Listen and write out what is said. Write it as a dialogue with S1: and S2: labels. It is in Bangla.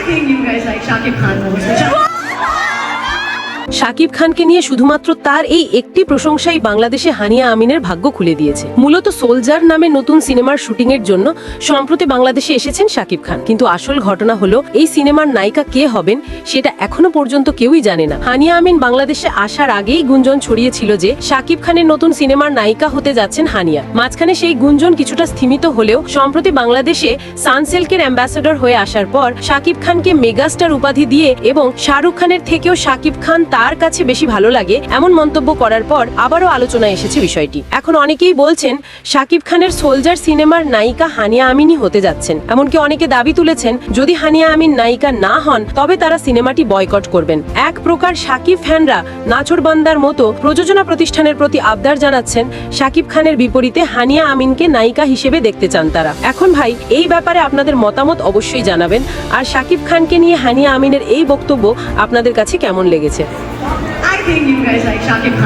S1: think you guys like Shakib Khan most.
S2: Shakib খানকে নিয়ে শুধুমাত্র তার এই একটি প্রশংসাই বাংলাদেশে হানিয়া আমিনের ভাগ্য খুলে দিয়েছে। মূলত সোলজার নামে নতুন সিনেমার শুটিং এর জন্য সম্প্রতি বাংলাদেশে এসেছেন শাকিব খান, কিন্তু আসল ঘটনা হলো এই সিনেমার নায়িকা কে হবেন সেটা এখনো পর্যন্ত কেউই জানে না। হানিয়া আমিন বাংলাদেশে আসার আগেই গুঞ্জন ছড়িয়েছিল যে শাকিব খানের নতুন সিনেমার নায়িকা হতে যাচ্ছেন হানিয়া। মাঝখানে সেই গুঞ্জন কিছুটা স্থিমিত হলেও সম্প্রতি বাংলাদেশে সানসিল্কের অ্যাম্বাসেডর হয়ে আসার পর শাকিব খানকে মেগাস্টার উপাধি দিয়ে এবং শাহরুখ খানের থেকেও শাকিব খান তার কাছে বেশি ভালো লাগে এমন মন্তব্য করার পর আবারও আলোচনায় এসেছে বিষয়টি। এখন অনেকেই বলছেন শাকিব খানের সোলজার সিনেমার নায়িকা হানিয়া আমিনই হতে যাচ্ছেন। এমনকি অনেকে দাবি তুলেছেন যদি হানিয়া আমিন নায়িকা না হন তবে তারা সিনেমাটি বয়কট করবেন। এক প্রকার শাকিব ফ্যানরা নাছোড়বান্দার মতো প্রযোজনা প্রতিষ্ঠানের প্রতি আবদার জানাচ্ছেন শাকিব খানের বিপরীতে হানিয়া আমিনকে নায়িকা হিসেবে দেখতে চান তারা। এখন ভাই এই ব্যাপারে আপনাদের মতামত অবশ্যই জানাবেন। আর শাকিব খানকে নিয়ে হানিয়া আমিনের এই বক্তব্য আপনাদের কাছে কেমন লেগেছে?
S1: I think you guys like Shakib Khan.